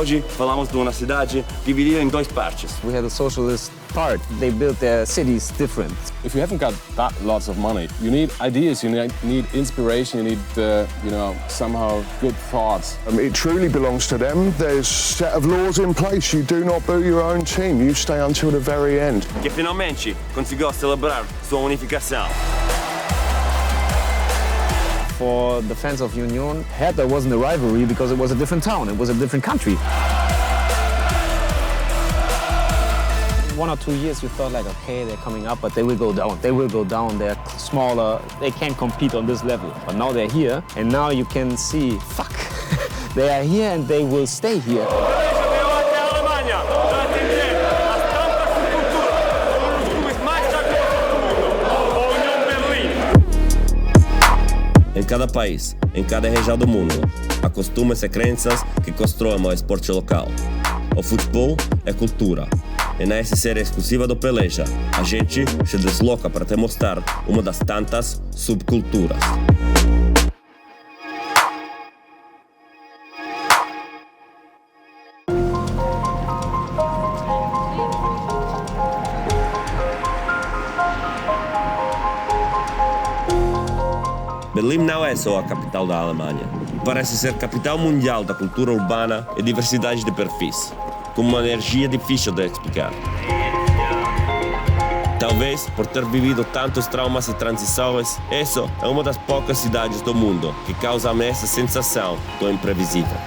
Hoje falamos de uma cidade dividida em duas partes. We had a socialist part. They built their cities different. If you haven't got that lots of money, you need ideas, you need inspiration, you need, somehow good thoughts. It truly belongs to them. There's a set of laws in place. You do not boo your own team. You stay until the very end. Que finalmente conseguiu celebrar sua unificação. For the fans of Union, Hertha wasn't a rivalry because it was a different town, it was a different country. 1 or 2 years you thought like, okay, they're coming up, but they will go down, they're smaller, they can't compete on this level. But now they're here, and now you can see, fuck, they are here and they will stay here. Em cada país, em cada região do mundo, há costumes e crenças que constroem o esporte local. O futebol é cultura, e não é ser exclusiva do peleja. A gente se desloca para te mostrar uma das tantas subculturas. Berlim não é só a capital da Alemanha. Parece ser capital mundial da cultura urbana e diversidade de perfis, com uma energia difícil de explicar. Talvez por ter vivido tantos traumas e transições, isso é uma das poucas cidades do mundo que causa essa sensação do imprevisível.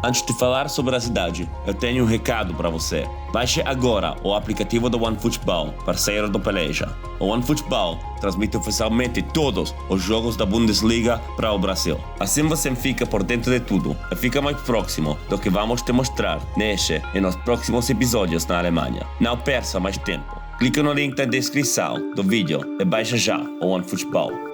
Antes de falar sobre a cidade, eu tenho um recado para você. Baixe agora o aplicativo do OneFootball, parceiro do Peleja. O OneFootball transmite oficialmente todos os jogos da Bundesliga para o Brasil. Assim você fica por dentro de tudo e fica mais próximo do que vamos te mostrar neste e nos próximos episódios na Alemanha. Não perca mais tempo. Clique no link na descrição do vídeo e baixe já o OneFootball.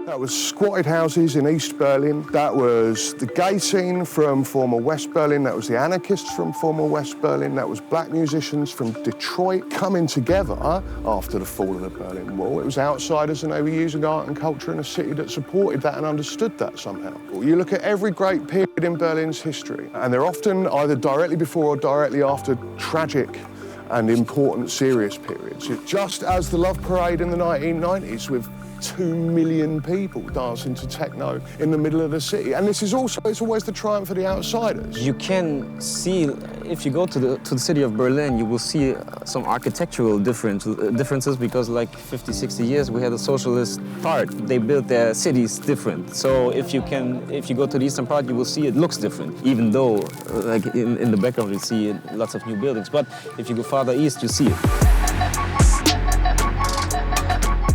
That was squatted houses in East Berlin. That was the gay scene from former West Berlin. That was the anarchists from former West Berlin. That was black musicians from Detroit coming together after the fall of the Berlin Wall. It was outsiders, and they were using art and culture in a city that supported that and understood that somehow. You look at every great period in Berlin's history, and they're often either directly before or directly after tragic and important serious periods. Just as the Love Parade in the 1990s with 2 million people dancing to techno in the middle of the city. And this is also, it's always the triumph of the outsiders. You can see, if you go to the city of Berlin, you will see some architectural differences because like 50, 60 years we had a socialist part. They built their cities different. So if you go to the eastern part, you will see it looks different, even though like in the background you see lots of new buildings. But if you go farther east, you see it.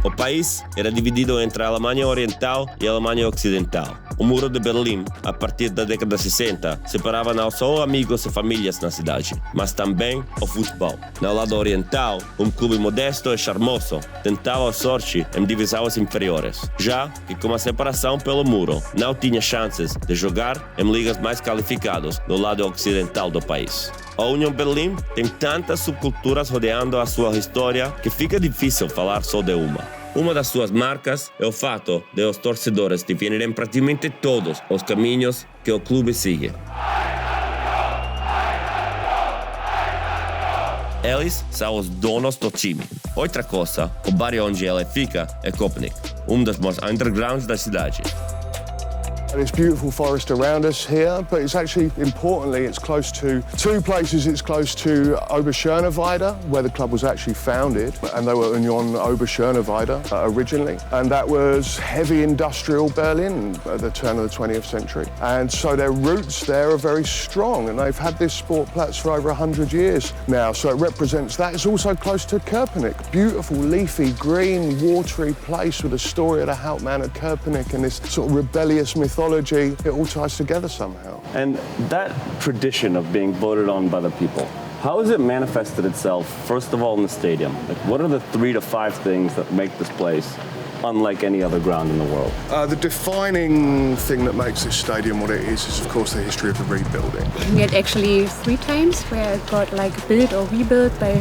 O país era dividido entre a Alemanha Oriental e a Alemanha Ocidental. O Muro de Berlim, a partir da década de 60, separava não só amigos e famílias na cidade, mas também o futebol. No lado oriental, um clube modesto e charmoso tentava a sorte em divisões inferiores, já que com a separação pelo muro, não tinha chances de jogar em ligas mais qualificadas no lado ocidental do país. A Union Berlin tem tantas subculturas rodeando a sua história que fica difícil falar só de uma. Uma das suas marcas é o fato de os torcedores definirem praticamente todos os caminhos que o clube sigue. Eles são os donos do time. Outra coisa, o bairro onde ele fica é Köpenick, dos mais undergrounds da cidade. There's beautiful forest around us here, but it's actually, importantly, it's close to two places. It's close to Oberschöneweide, where the club was actually founded, and they were Union Oberschöneweide originally. And that was heavy industrial Berlin at the turn of the 20th century. And so their roots there are very strong, and they've had this Sportplatz for over 100 years now, so it represents that. It's also close to Köpenick, beautiful, leafy, green, watery place with a story of the Hauptmann at Köpenick and this sort of rebellious mythology. It all ties together somehow. And that tradition of being voted on by the people, how has it manifested itself, first of all, in the stadium? Like, what are the 3 to 5 things that make this place unlike any other ground in the world? The defining thing that makes this stadium what it is of course the history of the rebuilding. We had actually 3 times where it got like built or rebuilt by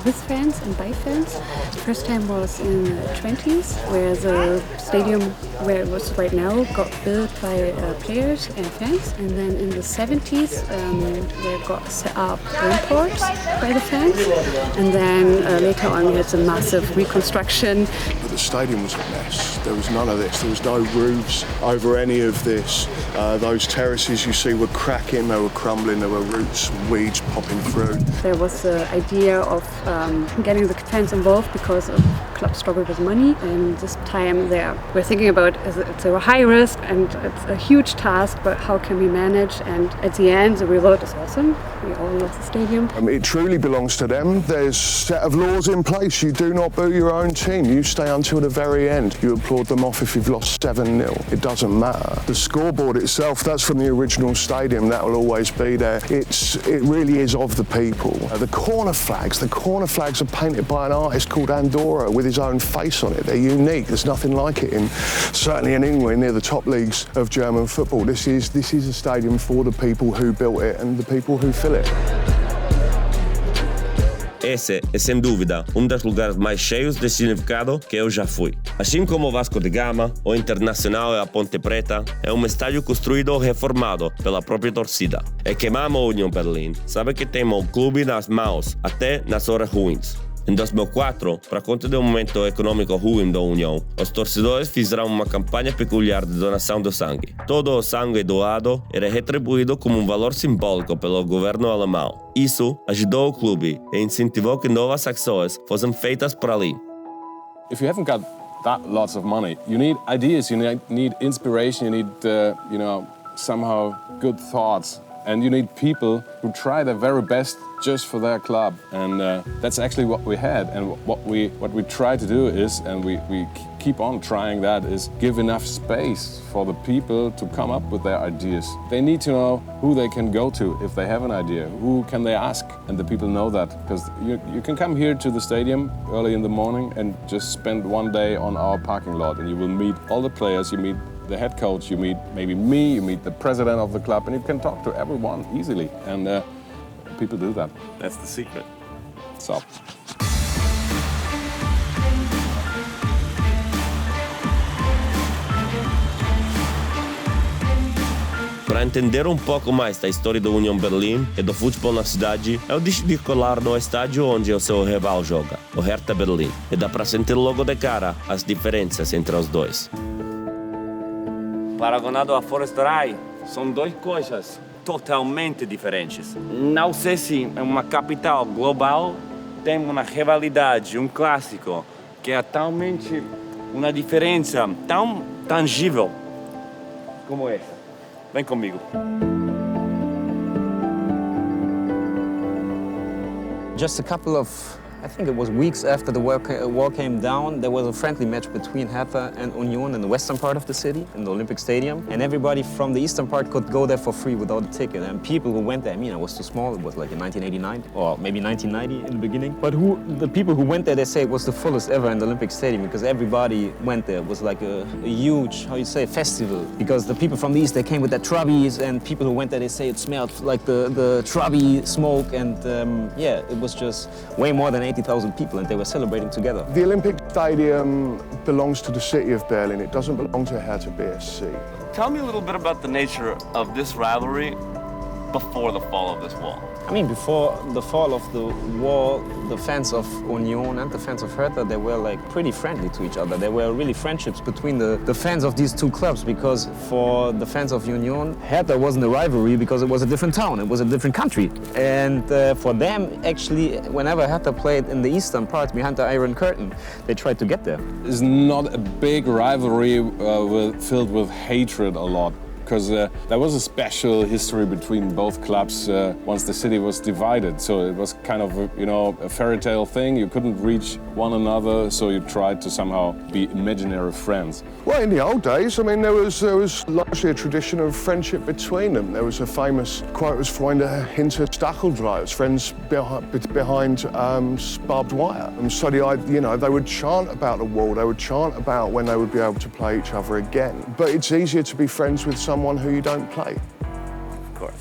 with fans and by fans. The first time was in the 20s, where the stadium where it was right now got built by players and fans, and then in the 70s they got set up airports by the fans, and then later on we had a massive reconstruction. But the stadium was a mess. There was none of this. There was no roofs over any of this. Those terraces you see were cracking, they were crumbling, there were roots, weeds popping through. There was the idea of getting the fans involved because the club struggled with money, and this time we're thinking about it's a high risk and it's a huge task, but how can we manage? And at the end, the result is awesome. We all love the stadium. It truly belongs to them. There's a set of laws in place. You do not boo your own team. You stay until the very end. You applaud them off if you've lost 7-0. It doesn't matter. The scoreboard itself, that's from the original stadium. That will always be there. It really is of the people. The corner flags are painted by an artist called Andorra with his own face on it. They're unique. There's nothing like it certainly in England, near the top leagues of German football. This is a stadium for the people who built it and the people who fill it. Esse é, sem dúvida, dos lugares mais cheios de significado que eu já fui. Assim como o Vasco da Gama, o Internacional e a Ponte Preta, é estádio construído ou reformado pela própria torcida. E quem ama a Union Berlin sabe que temos o clube nas mãos, até nas horas ruins. Em 2004, para conta do momento econômico ruim da União, os torcedores fizeram uma campanha peculiar de donação de sangue. Todo o sangue doado era retribuído como valor simbólico pelo governo alemão. Isso ajudou o clube e incentivou que novas ações fossem feitas por ali. If you haven't got that lots of money, you need ideas, you need inspiration, you need, somehow good thoughts. And you need people who try their very best just for their club. And that's actually what we had. And what we try to do is, and we keep on trying that, is give enough space for the people to come up with their ideas. They need to know who they can go to if they have an idea. Who can they ask? And the people know that. Because you can come here to the stadium early in the morning and just spend one day on our parking lot. And you will meet all the players, you meet the head coach, you meet maybe me, you meet the president of the club, and you can talk to everyone easily. And people do that. That's the secret. So. Para entender pouco mais da história da Union Berlin e do futebol na cidade, eu decidi colar no estádio onde o seu rival joga, o Hertha Berlin. E dá para sentir logo de cara as diferenças entre os dois. Paragonado a Forest-Rai, são duas coisas totalmente diferentes. Não sei se é uma capital global, tem uma rivalidade, clássico, que é totalmente uma diferença tão tangível como essa. Vem comigo. Just a couple of, I think it was weeks after the wall came down, there was a friendly match between Hertha and Union in the western part of the city, in the Olympic Stadium. And everybody from the eastern part could go there for free without a ticket. And people who went there, I was too small, it was like in 1989, or maybe 1990 in the beginning. But the people who went there, they say it was the fullest ever in the Olympic Stadium, because everybody went there. It was like a huge, festival. Because the people from the east, they came with their trubbies, and people who went there, they say it smelled like the trubby smoke. And it was just way more than 80,000 people, and they were celebrating together. The Olympic Stadium belongs to the city of Berlin. It doesn't belong to Hertha BSC. Tell me a little bit about the nature of this rivalry before the fall of this wall. Before the fall of the wall, the fans of Union and the fans of Hertha, they were like pretty friendly to each other. There were really friendships between the fans of these two clubs, because for the fans of Union, Hertha wasn't a rivalry because it was a different town, it was a different country. And for them, actually, whenever Hertha played in the eastern part behind the Iron Curtain, they tried to get there. It's not a big rivalry filled with hatred a lot. because there was a special history between both clubs once the city was divided. So it was kind of a fairy tale thing. You couldn't reach one another, so you tried to somehow be imaginary friends. Well, in the old days, I mean, there was largely a tradition of friendship between them. There was a famous quote, was Freunde hinter Stacheldraht, friends behind barbed wire. And so they would chant about the wall, they would chant about when they would be able to play each other again. But it's easier to be friends with someone who you don't play. Of course.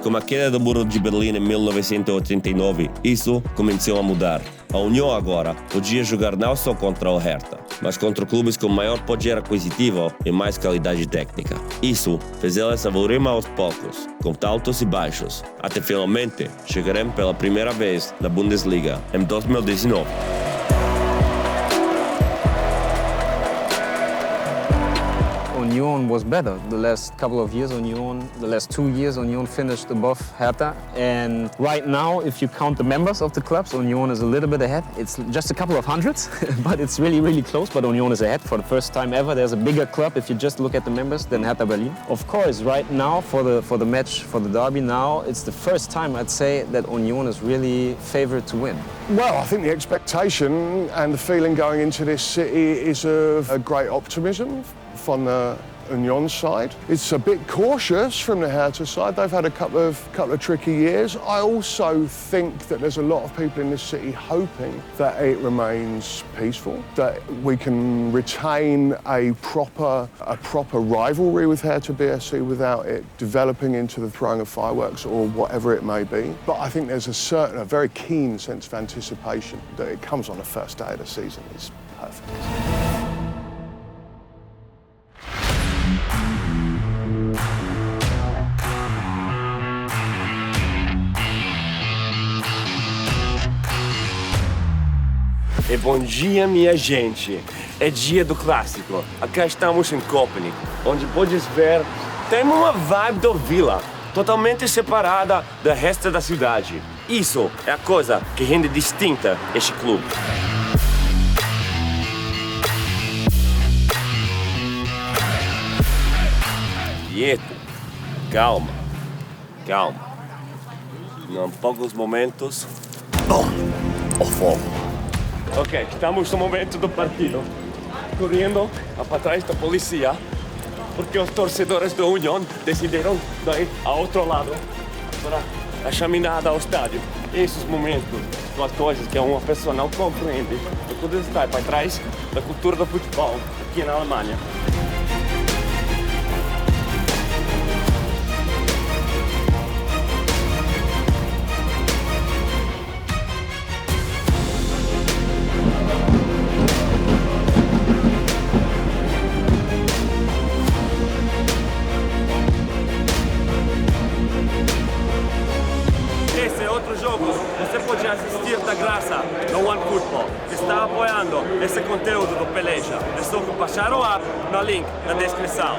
Com a queda do Muro de Berlim em 1989, isso começou a mudar. A União agora podia jogar não só contra o Hertha, mas contra clubes com maior poder aquisitivo e mais qualidade técnica. Isso fez elas evoluírem aos poucos, com altos e baixos, até finalmente chegarem pela primeira vez na Bundesliga em 2019. Union was better the last couple of years. The last 2 years, Union finished above Hertha. And right now, if you count the members of the clubs, Union is a little bit ahead. It's just a couple of hundreds, but it's really, really close. But Union is ahead for the first time ever. There's a bigger club, if you just look at the members, than Hertha Berlin. Of course, right now, for the match, for the derby now, it's the first time, I'd say, that Union is really favored to win. Well, I think the expectation and the feeling going into this city is of a great optimism from the Union side. It's a bit cautious from the Hertha side. They've had a couple of tricky years. I also think that there's a lot of people in this city hoping that it remains peaceful, that we can retain a proper rivalry with Hertha BSC without it developing into the throwing of fireworks or whatever it may be. But I think there's a very keen sense of anticipation that it comes on the first day of the season. It's perfect. E bom dia, minha gente. É dia do clássico. Aqui estamos em Copenhague, onde podes ver, tem uma vibe da vila, totalmente separada do resto da cidade. Isso é a coisa que rende distinta este clube. Quieto, calma. Em poucos momentos, bom, o fogo. Ok, estamos no momento do partido, correndo para trás da polícia, porque os torcedores da União decidiram ir ao outro lado para a caminhada ao estádio. Esses momentos são as coisas que uma pessoa não compreende, quando está para trás da cultura do futebol aqui na Alemanha. Você pode assistir da graça no OneFootball, que está apoiando esse conteúdo do Peleja. É só baixar o app no link na descrição.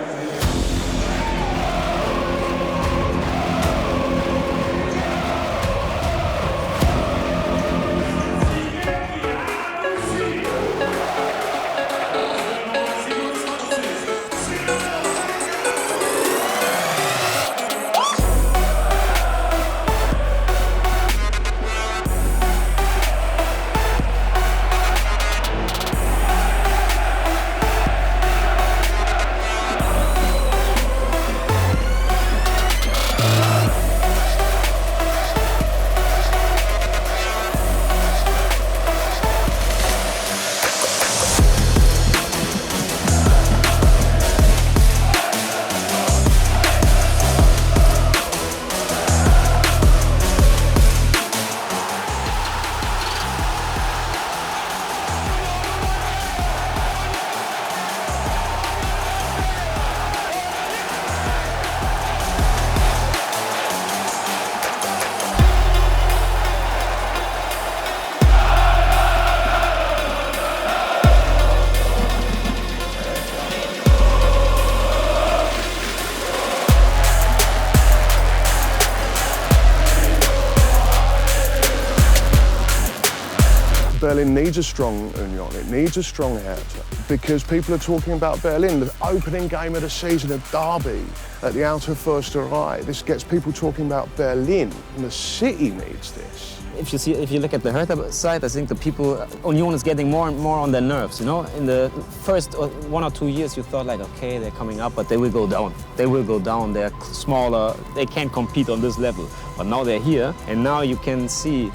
Berlin needs a strong Union, it needs a strong Hertha, because people are talking about Berlin, the opening game of the season, a derby at the Alte Försterei. This gets people talking about Berlin, and the city needs this. If you look at the Hertha side, I think the people, Union is getting more and more on their nerves, you know? In the first 1 or 2 years, you thought like, okay, they're coming up, but they will go down. They will go down, they're smaller, they can't compete on this level. But now they're here, and now you can see,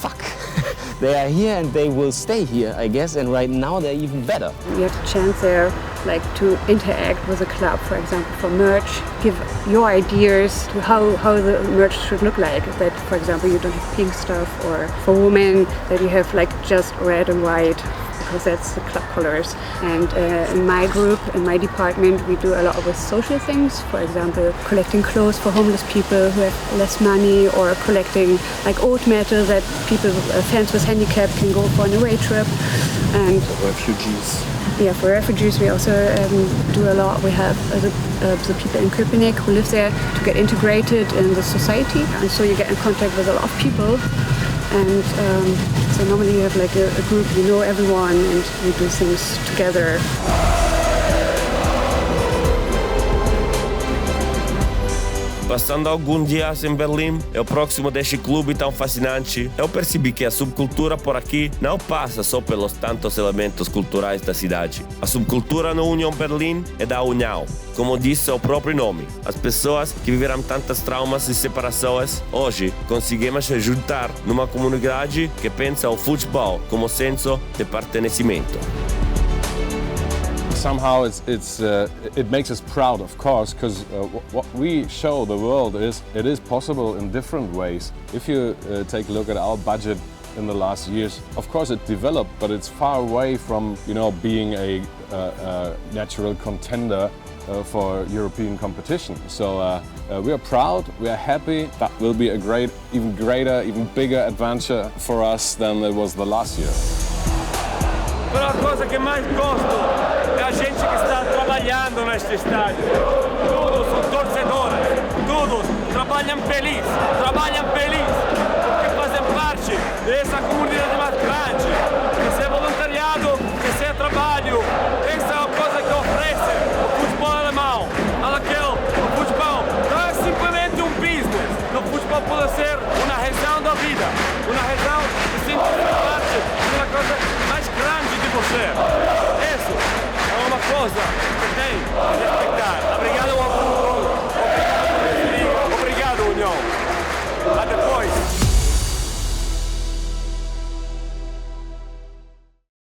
fuck, they are here and they will stay here, I guess, and right now they're even better. You have the chance there, like, to interact with the club, for example, for merch, give your ideas to how the merch should look like. That, for example, you don't have pink stuff, or for women that you have like just red and white, because that's the club colors. And in my group, in my department, we do a lot with social things. For example, collecting clothes for homeless people who have less money, or collecting like old metal that people, fans with handicap, can go for an away trip. And Refugees. yeah, for refugees we also do a lot. We have the people in Köpenick who live there to get integrated in the society, and so you get in contact with a lot of people. And so normally you have like a group, you know everyone, and you do things together. Passando alguns dias em Berlim, eu próximo deste clube tão fascinante, eu percebi que a subcultura por aqui não passa só pelos tantos elementos culturais da cidade. A subcultura no Union Berlin é da união. Como disse o próprio nome, as pessoas que viveram tantas traumas e separações, hoje conseguimos se juntar numa comunidade que pensa o futebol como senso de pertencimento. Somehow it makes us proud, of course, because what we show the world is it is possible in different ways. If you take a look at our budget in the last years, of course it developed, but it's far away from, you know, being a natural contender for European competition. So we are proud, we are happy. That will be a great, even greater, even bigger adventure for us than it was the last year. Però la cosa che mais gosto é a gente que está trabalhando neste estádio. Todos são torcedores, todos trabalham feliz, porque fazem parte dessa comunidade mais grande. Isso é voluntariado.